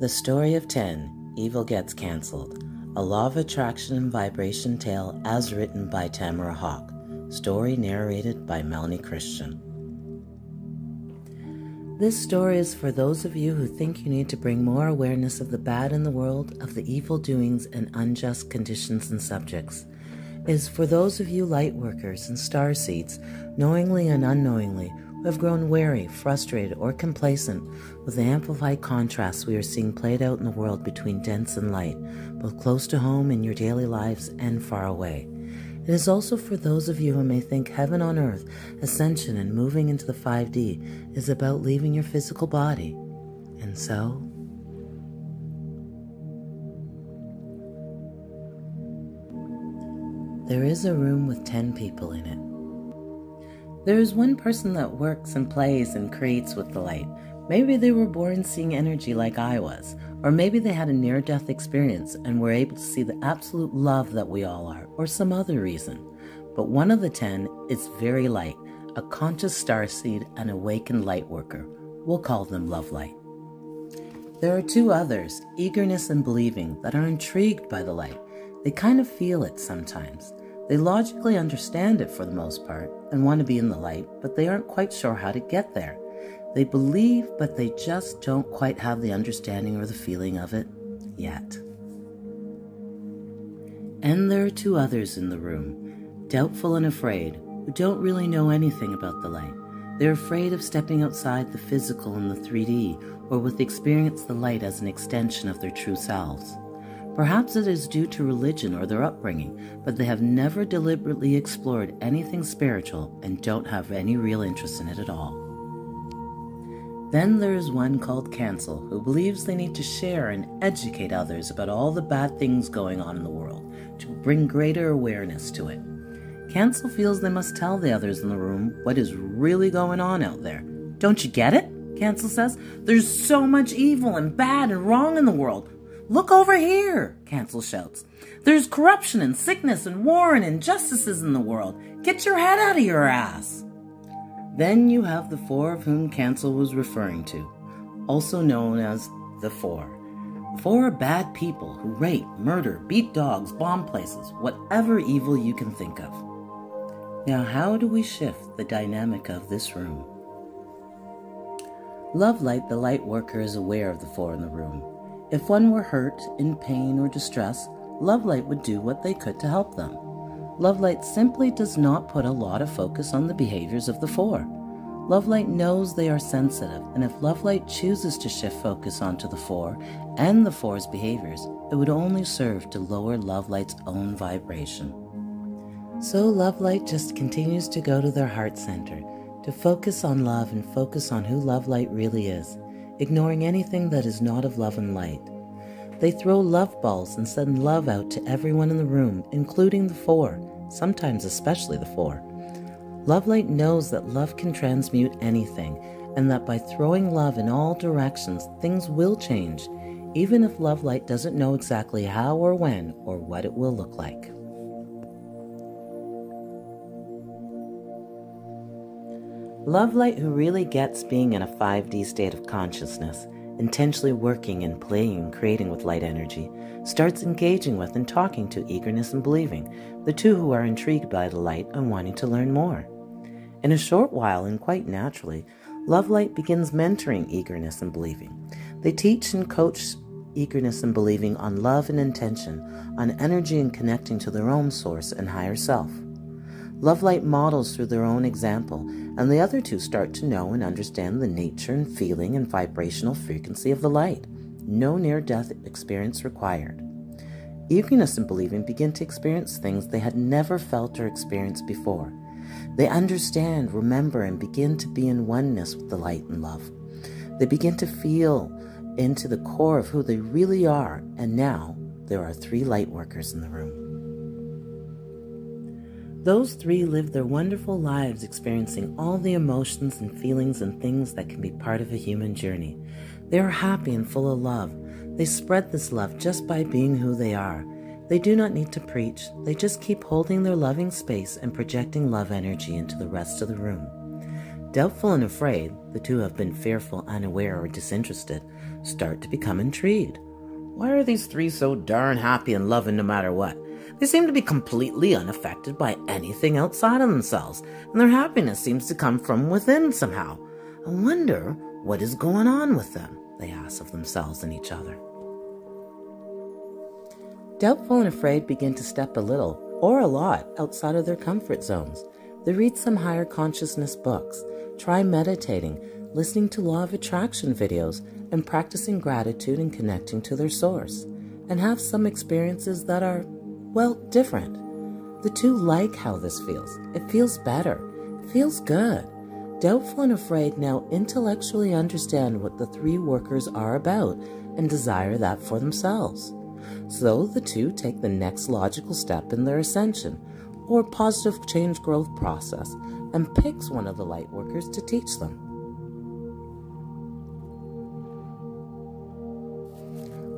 The Story of 10, Evil Gets Cancelled, a law of attraction and vibration tale as written by Tamara Hawk. Story narrated by Melanie Christian. This story is for those of you who think you need to bring more awareness of the bad in the world, of the evil doings and unjust conditions and subjects. It is for those of you lightworkers and starseeds, knowingly and unknowingly, who have grown wary, frustrated, or complacent with the amplified contrasts we are seeing played out in the world between dense and light, both close to home in your daily lives and far away. It is also for those of you who may think heaven on earth, ascension, and moving into the 5D is about leaving your physical body. And so, there is a room with 10 people in it. There is one person that works and plays and creates with the light. Maybe they were born seeing energy like I was, or maybe they had a near-death experience and were able to see the absolute love that we all are, or some other reason. But one of the 10 is very light, a conscious starseed and awakened lightworker. We'll call them Love Light. There are 2 others, eagerness and believing, that are intrigued by the light. They kind of feel it sometimes. They logically understand it for the most part and want to be in the light, but they aren't quite sure how to get there. They believe, but they just don't quite have the understanding or the feeling of it yet. And there are 2 others in the room, doubtful and afraid, who don't really know anything about the light. They're afraid of stepping outside the physical and the 3D, or with experience the light as an extension of their true selves. Perhaps it is due to religion or their upbringing, but they have never deliberately explored anything spiritual and don't have any real interest in it at all. Then there is one called Cancel, who believes they need to share and educate others about all the bad things going on in the world, to bring greater awareness to it. Cancel feels they must tell the others in the room what is really going on out there. Don't you get it? Cancel says. There's so much evil and bad and wrong in the world. Look over here, Cancel shouts. There's corruption and sickness and war and injustices in the world. Get your head out of your ass. Then you have the 4 of whom Cancel was referring to, also known as the 4. 4 are bad people who rape, murder, beat dogs, bomb places, whatever evil you can think of. Now, how do we shift the dynamic of this room? Love Light, the light worker, is aware of the 4 in the room. If one were hurt, in pain, or distress, Love Light would do what they could to help them. Love Light simply does not put a lot of focus on the behaviors of the 4. Love Light knows they are sensitive, and if Love Light chooses to shift focus onto the 4 and the 4's behaviors, it would only serve to lower Love Light's own vibration. So Love Light just continues to go to their heart center, to focus on love and focus on who Love Light really is, ignoring anything that is not of love and light. They throw love balls and send love out to everyone in the room, including the 4, sometimes especially the 4. Love Light knows that love can transmute anything, and that by throwing love in all directions, things will change, even if Love Light doesn't know exactly how or when or what it will look like. Love Light, who really gets being in a 5D state of consciousness, intentionally working and playing and creating with light energy, starts engaging with and talking to eagerness and believing, the 2 who are intrigued by the light and wanting to learn more. In a short while, and quite naturally, Love Light begins mentoring eagerness and believing. They teach and coach eagerness and believing on love and intention, on energy and connecting to their own source and higher self. Love Light models through their own example, and the other 2 start to know and understand the nature and feeling and vibrational frequency of the light. No near-death experience required. Eagerness and believing begin to experience things they had never felt or experienced before. They understand, remember, and begin to be in oneness with the light and love. They begin to feel into the core of who they really are, and now there are 3 light workers in the room. Those 3 live their wonderful lives experiencing all the emotions and feelings and things that can be part of a human journey. They are happy and full of love. They spread this love just by being who they are. They do not need to preach. They just keep holding their loving space and projecting love energy into the rest of the room. Doubtful and afraid, the 2 have been fearful, unaware, or disinterested, start to become intrigued. Why are these three so darn happy and loving no matter what? They seem to be completely unaffected by anything outside of themselves, and their happiness seems to come from within somehow. I wonder what is going on with them, they ask of themselves and each other. Doubtful and afraid begin to step a little, or a lot, outside of their comfort zones. They read some higher consciousness books, try meditating, listening to law of attraction videos, and practicing gratitude and connecting to their source, and have some experiences that are, well, different. The two like how this feels. It feels better. It feels good. Doubtful and afraid now intellectually understand what the three workers are about and desire that for themselves. So the two take the next logical step in their ascension, or positive change growth process, and picks one of the light workers to teach them.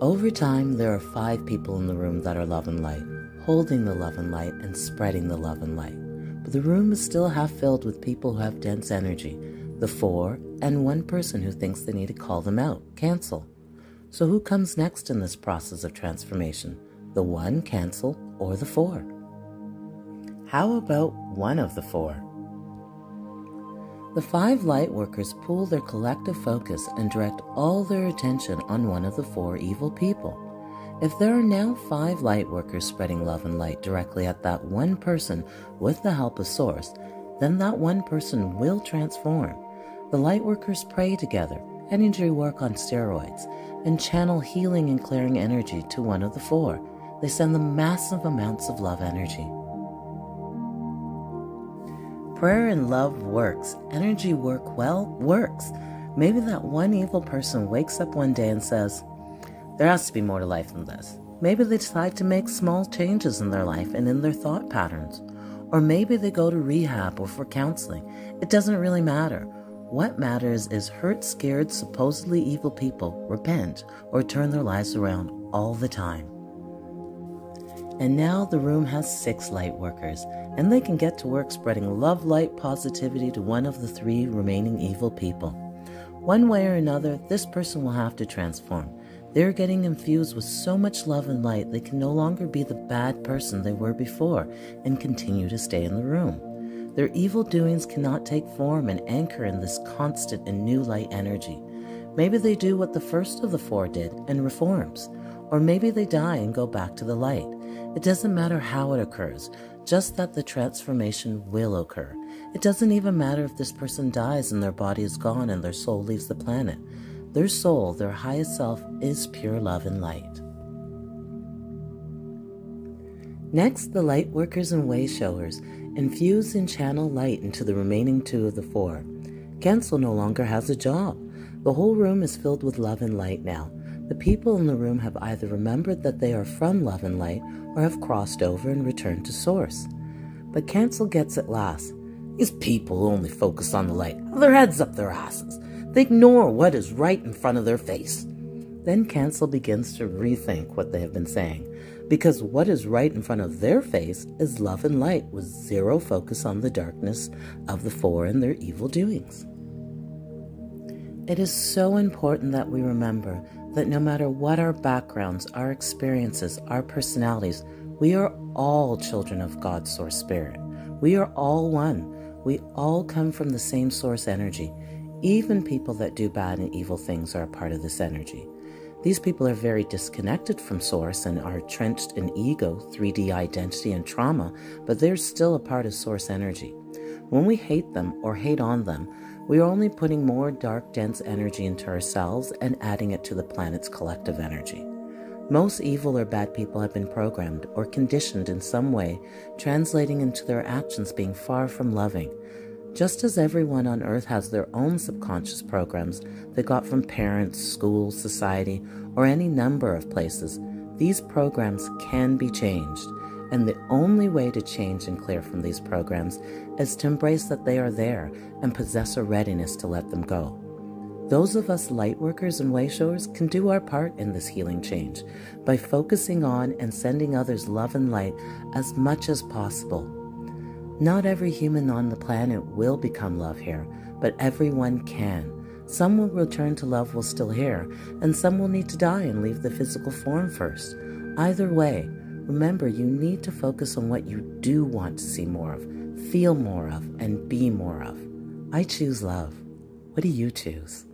Over time, there are 5 people in the room that are love and light, holding the love and light and spreading the love and light. But the room is still half filled with people who have dense energy, the 4, and one person who thinks they need to call them out, cancel. So who comes next in this process of transformation? The 1, cancel, or the 4? How about one of the 4? The 5 light workers pool their collective focus and direct all their attention on one of the 4 evil people. If there are now 5 light workers spreading love and light directly at that one person with the help of Source, then that one person will transform. The light workers pray together, energy work on steroids, and channel healing and clearing energy to one of the 4. They send them massive amounts of love energy. Prayer and love works. Energy work, well, works. Maybe that one evil person wakes up one day and says, there has to be more to life than this. Maybe they decide to make small changes in their life and in their thought patterns. Or maybe they go to rehab or for counseling. It doesn't really matter. What matters is hurt, scared, supposedly evil people repent or turn their lives around all the time. And now the room has 6 light workers, and they can get to work spreading love, light, positivity to one of the 3 remaining evil people. One way or another, this person will have to transform. They're getting infused with so much love and light they can no longer be the bad person they were before and continue to stay in the room. Their evil doings cannot take form and anchor in this constant and new light energy. Maybe they do what the first of the 4 did and reforms, or maybe they die and go back to the light. It doesn't matter how it occurs, just that the transformation will occur. It doesn't even matter if this person dies and their body is gone and their soul leaves the planet. Their soul, their highest self, is pure love and light. Next, the light workers and way showers infuse and channel light into the remaining 2 of the 4. Cancel no longer has a job. The whole room is filled with love and light now. The people in the room have either remembered that they are from love and light or have crossed over and returned to Source. But Cancel gets it last. These people who only focus on the light have their heads up their asses. They ignore what is right in front of their face. Then Cancel begins to rethink what they have been saying, because what is right in front of their face is love and light with zero focus on the darkness of the 4 and their evil doings. It is so important that we remember that no matter what our backgrounds, our experiences, our personalities, we are all children of God's Source Spirit. We are all one. We all come from the same source energy. Even people that do bad and evil things are a part of this energy. These people are very disconnected from Source and are trenched in ego, 3D identity, and trauma, but they're still a part of Source energy. When we hate them or hate on them, we are only putting more dark, dense energy into ourselves and adding it to the planet's collective energy. Most evil or bad people have been programmed or conditioned in some way, translating into their actions being far from loving. Just as everyone on Earth has their own subconscious programs they got from parents, schools, society, or any number of places, these programs can be changed. And the only way to change and clear from these programs is to embrace that they are there and possess a readiness to let them go. Those of us light workers and way showers can do our part in this healing change by focusing on and sending others love and light as much as possible. Not every human on the planet will become love here, but everyone can. Some will return to love while still here, and some will need to die and leave the physical form first. Either way, remember you need to focus on what you do want to see more of, feel more of, and be more of. I choose love. What do you choose?